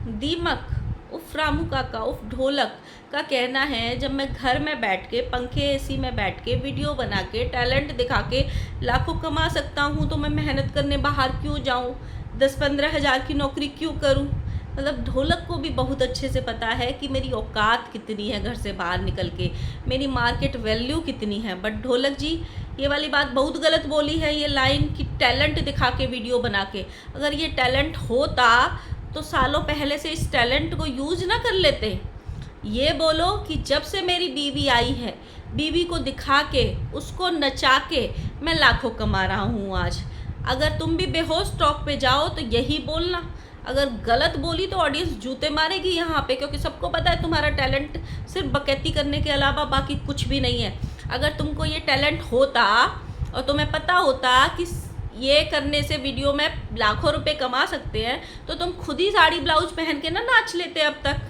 दीमक, उफ रामू काका, उफ ढोलक का कहना है जब मैं घर में बैठ के पंखे एसी में बैठ के वीडियो बना के टैलेंट दिखा के लाखों कमा सकता हूँ तो मैं मेहनत करने बाहर क्यों जाऊँ, 10-15 हज़ार की नौकरी क्यों करूँ। मतलब ढोलक को भी बहुत अच्छे से पता है कि मेरी औकात कितनी है, घर से बाहर निकल के मेरी मार्केट वैल्यू कितनी है। बट ढोलक जी ये वाली बात बहुत गलत बोली है, ये लाइन कि टैलेंट दिखा के वीडियो बना के। अगर ये टैलेंट होता तो सालों पहले से इस टैलेंट को यूज ना कर लेते। ये बोलो कि जब से मेरी बीवी आई है, बीवी को दिखा के उसको नचा के मैं लाखों कमा रहा हूँ आज। अगर तुम भी बेहोश टॉक पे जाओ तो यही बोलना। अगर गलत बोली तो ऑडियंस जूते मारेगी यहाँ पे, क्योंकि सबको पता है तुम्हारा टैलेंट सिर्फ बकैती करने के अलावा बाकी कुछ भी नहीं है। अगर तुमको ये टैलेंट होता और तुम्हें पता होता कि ये करने से वीडियो में लाखों रुपए कमा सकते हैं तो तुम खुद ही साड़ी ब्लाउज पहन के ना नाच लेते अब तक।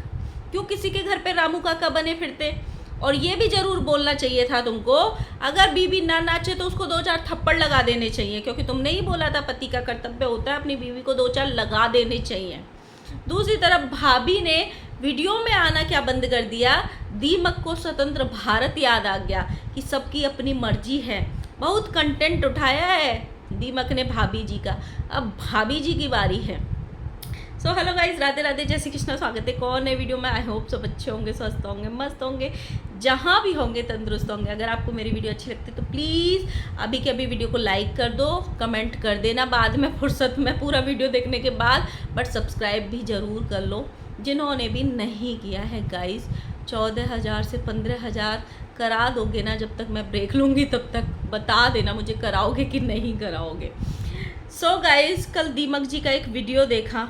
क्यों किसी के घर पे रामू काका बने फिरते। और ये भी जरूर बोलना चाहिए था तुमको, अगर बीवी ना नाचे तो उसको 2-4 थप्पड़ लगा देने चाहिए, क्योंकि तुमने ही बोला था पति का कर्तव्य होता है अपनी बीवी को 2-4 लगा देने चाहिए। दूसरी तरफ भाभी ने वीडियो में आना क्या बंद कर दिया, दीमक को स्वतंत्र भारत याद आ गया कि सबकी अपनी मर्जी है। बहुत कंटेंट उठाया है दीमक ने भाभी जी का, अब भाभी जी की बारी है। So hello guys, Radhe Radhe, जय श्री कृष्ण, स्वागत है कौन है वीडियो में। आई होप सब अच्छे होंगे, स्वस्थ होंगे, मस्त होंगे, जहाँ भी होंगे तंदुरुस्त होंगे। अगर आपको मेरी वीडियो अच्छी लगती है तो प्लीज़ अभी के अभी वीडियो को लाइक कर दो, कमेंट कर देना बाद में फुर्सत में पूरा वीडियो देखने के बाद, बट सब्सक्राइब भी ज़रूर कर लो जिन्होंने भी नहीं किया है। गाइज 14,000 से 15,000 करा दोगे ना, जब तक मैं ब्रेक लूँगी तब तक बता देना मुझे कराओगे कि नहीं कराओगे। सो गाइज कल दीमक जी का एक वीडियो देखा,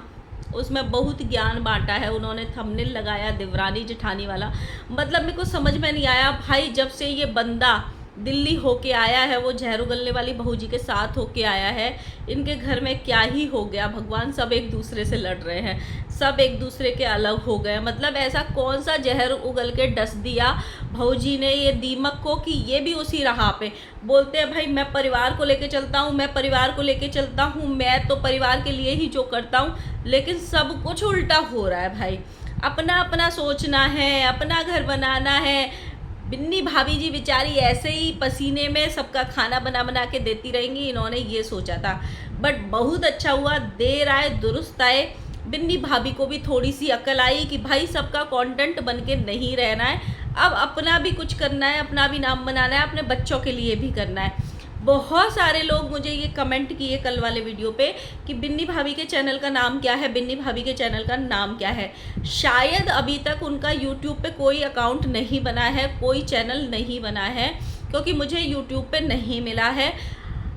उसमें बहुत ज्ञान बांटा है उन्होंने। थंबनेल लगाया देवरानी जेठानी वाला, मतलब मेरे को समझ में नहीं आया भाई। जब से ये बंदा दिल्ली होके आया है, वो जहरू गलने वाली बहू जी के साथ होके आया है, इनके घर में क्या ही हो गया भगवान। सब एक दूसरे से लड़ रहे हैं, सब एक दूसरे के अलग हो गए। मतलब ऐसा कौन सा जहर उगल के डस दिया भौजी ने ये दीमक को कि ये भी उसी राह पे बोलते हैं भाई मैं परिवार को लेके चलता हूँ, मैं परिवार को लेके चलता हूँ, मैं तो परिवार के लिए ही जो करता हूँ। लेकिन सब कुछ उल्टा हो रहा है भाई। अपना अपना सोचना है, अपना घर बनाना है। बिन्नी भाभी जी बेचारी ऐसे ही पसीने में सबका खाना बना बना के देती रहेंगी, इन्होंने ये सोचा था। बट बहुत अच्छा हुआ, देर आए दुरुस्त आए। बिन्नी भाभी को भी थोड़ी सी अकल आई कि भाई सबका कंटेंट बन के नहीं रहना है, अब अपना भी कुछ करना है, अपना भी नाम बनाना है, अपने बच्चों के लिए भी करना है। बहुत सारे लोग मुझे ये कमेंट किए कल वाले वीडियो पे कि बिन्नी भाभी के चैनल का नाम क्या है, बिन्नी भाभी के चैनल का नाम क्या है। शायद अभी तक उनका यूट्यूब पे कोई अकाउंट नहीं बना है, कोई चैनल नहीं बना है, क्योंकि मुझे यूट्यूब पे नहीं मिला है।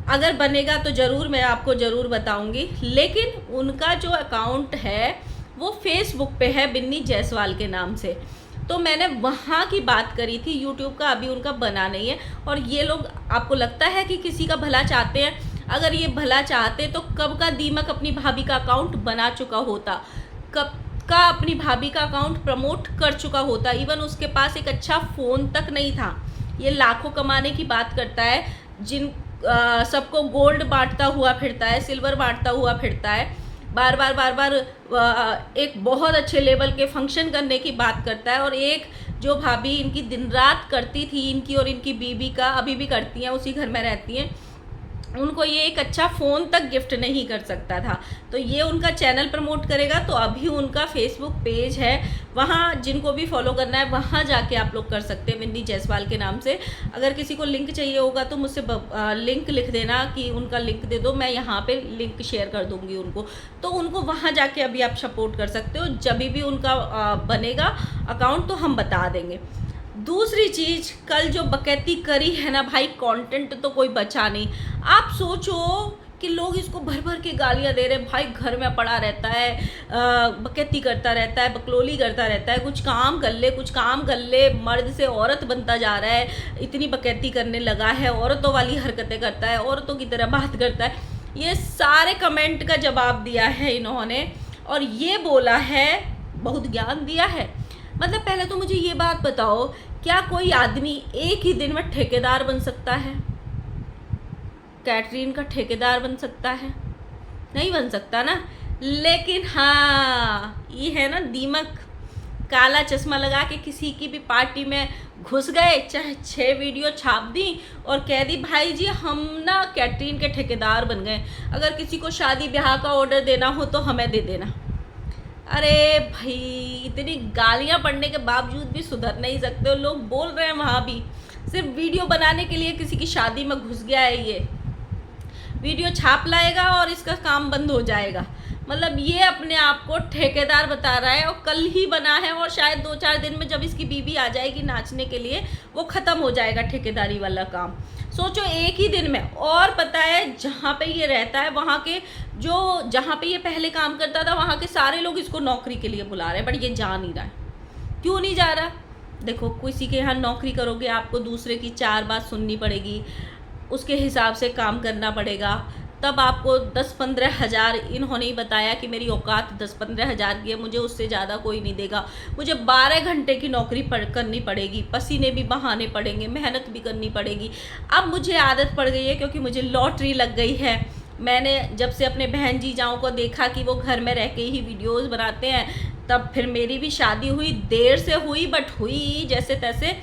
अगर बनेगा तो ज़रूर मैं आपको ज़रूर बताऊंगी। लेकिन उनका जो अकाउंट है वो फेसबुक पे है बिन्नी जायसवाल के नाम से, तो मैंने वहाँ की बात करी थी। यूट्यूब का अभी उनका बना नहीं है। और ये लोग, आपको लगता है कि किसी का भला चाहते हैं? अगर ये भला चाहते तो कब का दीमक अपनी भाभी का अकाउंट बना चुका होता, कब का अपनी भाभी का अकाउंट प्रमोट कर चुका होता। इवन उसके पास एक अच्छा फ़ोन तक नहीं था। ये लाखों कमाने की बात करता है, जिन सबको गोल्ड बांटता हुआ फिरता है, सिल्वर बांटता हुआ फिरता है, बार बार एक बहुत अच्छे लेवल के फंक्शन करने की बात करता है। और एक जो भाभी इनकी दिन रात करती थी, इनकी और इनकी बीबी का, अभी भी करती हैं, उसी घर में रहती हैं, उनको ये एक अच्छा फ़ोन तक गिफ्ट नहीं कर सकता था। तो ये उनका चैनल प्रमोट करेगा। तो अभी उनका फेसबुक पेज है, वहाँ जिनको भी फॉलो करना है वहाँ जाके आप लोग कर सकते हैं बिन्नी जायसवाल के नाम से। अगर किसी को लिंक चाहिए होगा तो मुझसे लिंक लिख देना कि उनका लिंक दे दो, मैं यहाँ पे लिंक शेयर कर दूँगी उनको। तो उनको वहाँ जाके अभी आप सपोर्ट कर सकते हो। जब भी उनका बनेगा अकाउंट तो हम बता देंगे। दूसरी चीज़, कल जो बकैती करी है ना भाई, कंटेंट तो कोई बचा नहीं। आप सोचो कि लोग इसको भर भर के गालियां दे रहे हैं, भाई घर में पड़ा रहता है, बकैती करता रहता है, बकलोली करता रहता है, कुछ काम कर ले, कुछ काम कर ले, मर्द से औरत बनता जा रहा है, इतनी बकैती करने लगा है, औरतों वाली हरकतें करता है, औरतों की तरह बात करता है। ये सारे कमेंट का जवाब दिया है इन्होंने, और ये बोला है, बहुत ज्ञान दिया है। मतलब पहले तो मुझे ये बात बताओ, क्या कोई आदमी एक ही दिन में ठेकेदार बन सकता है? कैटरीन का ठेकेदार बन सकता है? नहीं बन सकता ना। लेकिन हाँ, ये है ना दीमक, काला चश्मा लगा के किसी की भी पार्टी में घुस गए, चाहे 6 वीडियो छाप दी और कह दी भाई जी हम ना कैटरिंग के ठेकेदार बन गए, अगर किसी को शादी ब्याह का ऑर्डर देना हो तो हमें दे देना। अरे भाई, इतनी गालियां पड़ने के बावजूद भी सुधर नहीं सकते हो। लोग बोल रहे हैं वहाँ भी सिर्फ वीडियो बनाने के लिए किसी की शादी में घुस गया है, ये वीडियो छाप लाएगा और इसका काम बंद हो जाएगा। मतलब ये अपने आप को ठेकेदार बता रहा है और कल ही बना है और शायद 2-4 दिन में जब इसकी बीवी आ जाएगी नाचने के लिए वो ख़त्म हो जाएगा ठेकेदारी वाला काम। सोचो एक ही दिन में। और पता है जहाँ पे ये रहता है वहाँ के जहाँ पे ये पहले काम करता था वहाँ के सारे लोग इसको नौकरी के लिए बुला रहे हैं, बट ये जा नहीं रहा है। क्यों नहीं जा रहा? देखो, किसी के यहाँ नौकरी करोगे आपको दूसरे की 4 बात सुननी पड़ेगी, उसके हिसाब से काम करना पड़ेगा, तब आपको 10-15 हज़ार, इन्होंने ही बताया कि मेरी औकात 10-15 हज़ार की है, मुझे उससे ज़्यादा कोई नहीं देगा, मुझे 12 घंटे की नौकरी करनी पड़ेगी, पसीने भी बहाने पड़ेंगे, मेहनत भी करनी पड़ेगी। अब मुझे आदत पड़ गई है क्योंकि मुझे लॉटरी लग गई है। मैंने जब से अपने बहन जीजाओं को देखा कि वो घर में रह के ही वीडियोस बनाते हैं, तब फिर मेरी भी शादी हुई, देर से हुई बट हुई जैसे तैसे,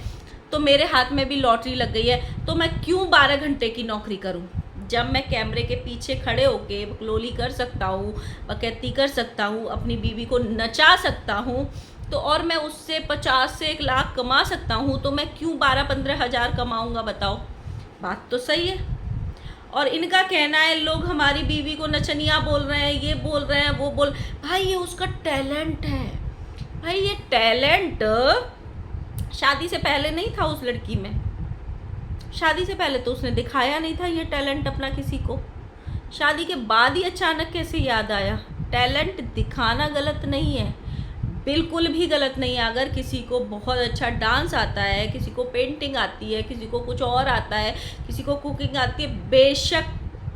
तो मेरे हाथ में भी लॉटरी लग गई है। तो मैं क्यों 12 घंटे की नौकरी करूं जब मैं कैमरे के पीछे खड़े होके बकलोली कर सकता हूँ, बकैती कर सकता हूँ, अपनी बीवी को नचा सकता हूँ, तो और मैं उससे 50 से 1 लाख कमा सकता हूँ, तो मैं क्यों 12-15 हज़ार कमाऊँगा? बताओ, बात तो सही है। और इनका कहना है लोग हमारी बीवी को नचनिया बोल रहे हैं, ये बोल रहे हैं, वो बोल, भाई ये उसका टैलेंट है। भाई ये टैलेंट शादी से पहले नहीं था उस लड़की में, शादी से पहले तो उसने दिखाया नहीं था ये टैलेंट अपना किसी को, शादी के बाद ही अचानक कैसे याद आया? टैलेंट दिखाना गलत नहीं है, बिल्कुल भी गलत नहीं है। अगर किसी को बहुत अच्छा डांस आता है, किसी को पेंटिंग आती है, किसी को कुछ और आता है, किसी को कुकिंग आती है, बेशक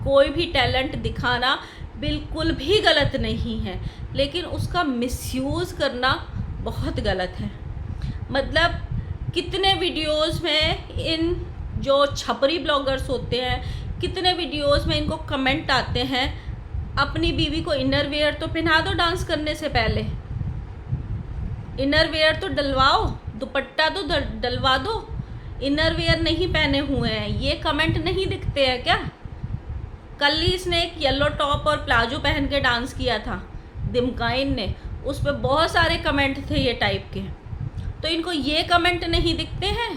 कोई भी टैलेंट दिखाना बिल्कुल भी गलत नहीं है, लेकिन उसका मिसयूज़ करना बहुत गलत है। मतलब कितने वीडियोस में इन जो छपरी ब्लॉगर्स होते हैं, कितने वीडियोस में इनको कमेंट आते हैं, अपनी बीवी को इनर वेयर तो पहना दो डांस करने से पहले, इनर वेयर तो डलवाओ, दुपट्टा तो डलवा दो, इनर वेयर नहीं पहने हुए हैं, ये कमेंट नहीं दिखते हैं क्या? कल ही इसने एक येलो टॉप और प्लाजो पहन के डांस किया था, दिमकाइन ने, उस पर बहुत सारे कमेंट थे ये टाइप के। तो इनको ये कमेंट नहीं दिखते हैं?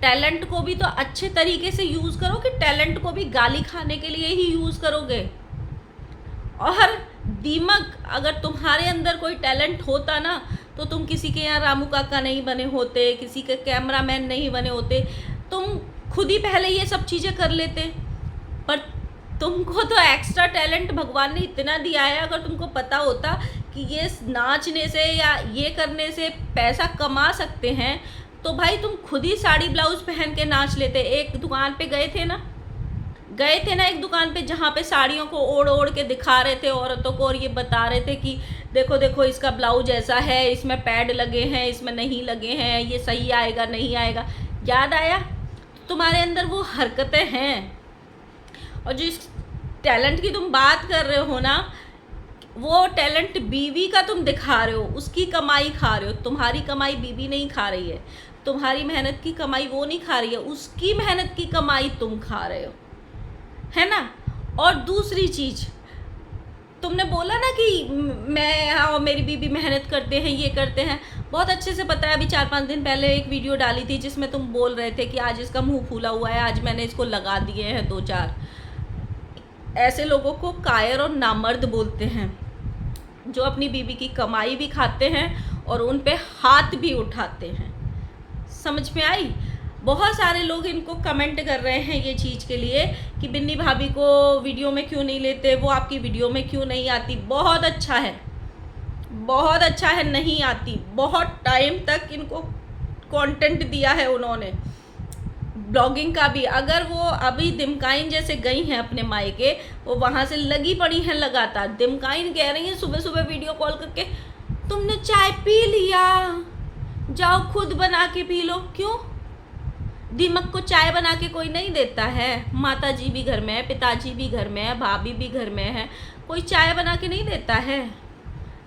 टैलेंट को भी तो अच्छे तरीके से यूज़ करो, कि टैलेंट को भी गाली खाने के लिए ही यूज़ करोगे? और दीमक, अगर तुम्हारे अंदर कोई टैलेंट होता ना तो तुम किसी के यहाँ रामू काका नहीं बने होते, किसी के कैमरामैन नहीं बने होते, तुम खुद ही पहले ये सब चीज़ें कर लेते। पर तुमको तो एक्स्ट्रा टैलेंट भगवान ने इतना दिया है, अगर तुमको पता होता कि ये नाचने से या ये करने से पैसा कमा सकते हैं, तो भाई तुम खुद ही साड़ी ब्लाउज पहन के नाच लेते। एक दुकान पे गए थे ना एक दुकान पे जहाँ पे साड़ियों को ओढ़ ओढ़ के दिखा रहे थे औरतों को, और ये बता रहे थे कि देखो देखो इसका ब्लाउज ऐसा है, इसमें पैड लगे हैं, इसमें नहीं लगे हैं, ये सही आएगा नहीं आएगा। याद आया? तुम्हारे अंदर वो हरकतें हैं। और जिस टैलेंट की तुम बात कर रहे हो ना, वो टैलेंट बीवी का तुम दिखा रहे हो, उसकी कमाई खा रहे हो। तुम्हारी कमाई बीवी नहीं खा रही है, तुम्हारी मेहनत की कमाई वो नहीं खा रही है, उसकी मेहनत की कमाई तुम खा रहे हो, है ना? और दूसरी चीज़, तुमने बोला ना कि मैं और मेरी बीवी मेहनत करते हैं, ये करते हैं, बहुत अच्छे से पता है। अभी 4-5 दिन पहले एक वीडियो डाली थी जिसमें तुम बोल रहे थे कि आज इसका मुंह फूला हुआ है, आज मैंने इसको लगा दिए हैं 2-4। ऐसे लोगों को कायर और नामर्द बोलते हैं, जो अपनी बीवी की कमाई भी खाते हैं और उन पे हाथ भी उठाते हैं। समझ में आई? बहुत सारे लोग इनको कमेंट कर रहे हैं ये चीज़ के लिए कि बिन्नी भाभी को वीडियो में क्यों नहीं लेते, वो आपकी वीडियो में क्यों नहीं आती। बहुत अच्छा है, बहुत अच्छा है, नहीं आती। बहुत टाइम तक इनको कंटेंट दिया है उन्होंने, ब्लॉगिंग का भी। अगर वो अभी दिमकाइन जैसे गई हैं अपने मायके, वो वहाँ से लगी पड़ी हैं लगातार। दिमकाइन कह रही हैं सुबह सुबह वीडियो कॉल करके, तुमने चाय पी लिया, जाओ खुद बना के पी लो। क्यों? दीमक को चाय बना के कोई नहीं देता है? माता जी भी घर में है, पिताजी भी घर में है, भाभी भी घर में है, कोई चाय बना के नहीं देता है?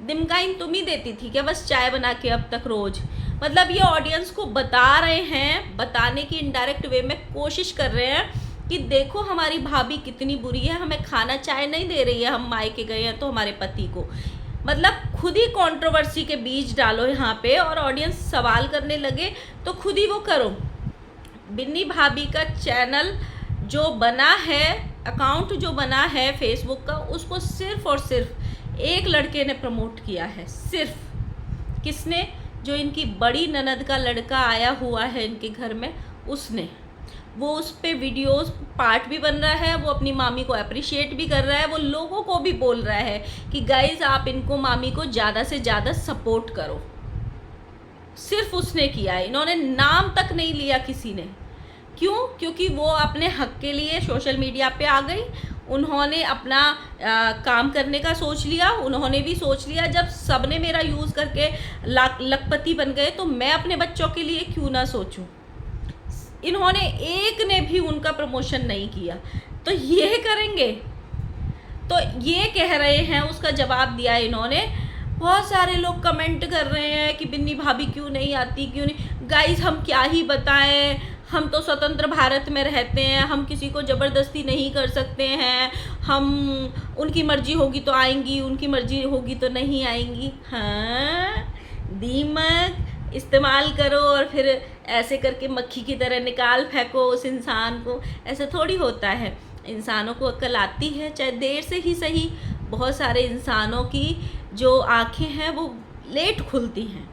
दिमकाइन तुम ही देती थी क्या बस चाय बना के अब तक रोज? मतलब ये ऑडियंस को बता रहे हैं, बताने की इनडायरेक्ट वे में कोशिश कर रहे हैं कि देखो हमारी भाभी कितनी बुरी है, हमें खाना चाय नहीं दे रही है, हम मायके गए हैं तो हमारे पति को। मतलब खुद ही कंट्रोवर्सी के बीज डालो यहाँ पे, और ऑडियंस सवाल करने लगे तो खुद ही वो करो। बिन्नी भाभी का चैनल जो बना है, अकाउंट जो बना है फेसबुक का, उसको सिर्फ और सिर्फ एक लड़के ने प्रमोट किया है। सिर्फ किसने? जो इनकी बड़ी ननद का लड़का आया हुआ है इनके घर में, उसने। वो उस पे वीडियोस पार्ट भी बन रहा है, वो अपनी मामी को अप्रिशिएट भी कर रहा है, वो लोगों को भी बोल रहा है कि गाइज आप इनको, मामी को ज़्यादा से ज़्यादा सपोर्ट करो। सिर्फ उसने किया है, इन्होंने नाम तक नहीं लिया किसी ने। क्यों? क्योंकि वो अपने हक के लिए सोशल मीडिया पे आ गई, उन्होंने अपना काम करने का सोच लिया। उन्होंने भी सोच लिया जब सबने मेरा यूज़ करके लखपति बन गए तो मैं अपने बच्चों के लिए क्यों ना सोचूं। इन्होंने एक ने भी उनका प्रमोशन नहीं किया, तो ये करेंगे? तो ये कह रहे हैं, उसका जवाब दिया इन्होंने। बहुत सारे लोग कमेंट कर रहे हैं कि बिन्नी भाभी क्यों नहीं आती, क्यों नहीं। गाइस हम क्या ही बताएं, हम तो स्वतंत्र भारत में रहते हैं, हम किसी को ज़बरदस्ती नहीं कर सकते हैं, हम उनकी मर्जी होगी तो आएंगी, उनकी मर्जी होगी तो नहीं आएंगी। हाँ, दिमाग इस्तेमाल करो और फिर ऐसे करके मक्खी की तरह निकाल फेंको उस इंसान को। ऐसा थोड़ी होता है। इंसानों को अक्ल आती है, चाहे देर से ही सही। बहुत सारे इंसानों की जो आँखें हैं वो लेट खुलती हैं,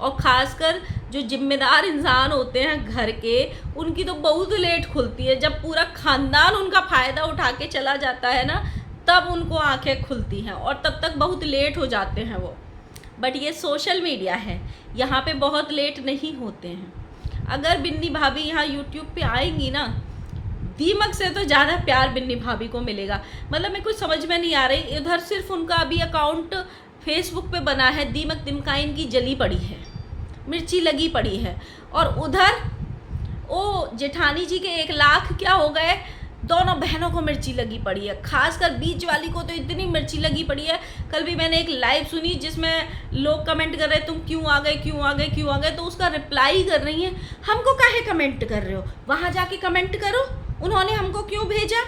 और ख़ासकर जो जिम्मेदार इंसान होते हैं घर के, उनकी तो बहुत लेट खुलती है। जब पूरा ख़ानदान उनका फ़ायदा उठा के चला जाता है ना, तब उनको आँखें खुलती हैं, और तब तक बहुत लेट हो जाते हैं वो। बट ये सोशल मीडिया है, यहाँ पे बहुत लेट नहीं होते हैं। अगर बिन्नी भाभी यहाँ यूट्यूब पे आएंगी ना, दीमक से तो ज़्यादा प्यार बिन्नी भाभी को मिलेगा। मतलब मैं कुछ समझ में नहीं आ रही। इधर सिर्फ उनका अभी अकाउंट फेसबुक पे बना है, दीमक दिमकाइन की जली पड़ी है, मिर्ची लगी पड़ी है, और उधर ओ जेठानी जी के 1 लाख क्या हो गए, दोनों बहनों को मिर्ची लगी पड़ी है। खासकर बीच वाली को तो इतनी मिर्ची लगी पड़ी है। कल भी मैंने एक लाइव सुनी जिसमें लोग कमेंट कर रहे तुम क्यों आ गए, क्यों आ गए, क्यों आ गए, तो उसका रिप्लाई कर रही है, हमको काहे कमेंट कर रहे हो, वहाँ जाके कमेंट करो। उन्होंने हमको क्यों भेजा,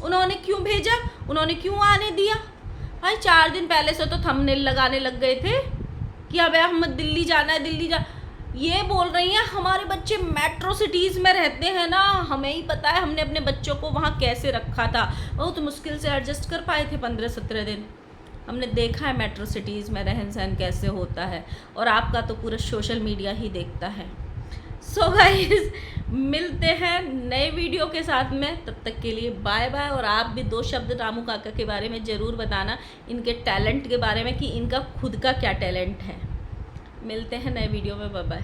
उन्होंने क्यों भेजा, उन्होंने क्यों आने दिया? भाई 4 दिन पहले से तो थंबनेल लगाने लग गए थे कि अब हम दिल्ली जाना है, दिल्ली जा। ये बोल रही हैं हमारे बच्चे मेट्रो सिटीज़ में रहते हैं ना, हमें ही पता है हमने अपने बच्चों को वहाँ कैसे रखा था, बहुत मुश्किल से एडजस्ट कर पाए थे 15-17 दिन। हमने देखा है मेट्रो सिटीज़ में रहन सहन कैसे होता है, और आपका तो पूरा सोशल मीडिया ही देखता है। सो गाइस, मिलते हैं नए वीडियो के साथ में, तब तक के लिए बाय बाय। और आप भी 2 शब्द रामू काका के बारे में ज़रूर बताना, इनके टैलेंट के बारे में कि इनका खुद का क्या टैलेंट है। मिलते हैं नए वीडियो में, बाय बाय।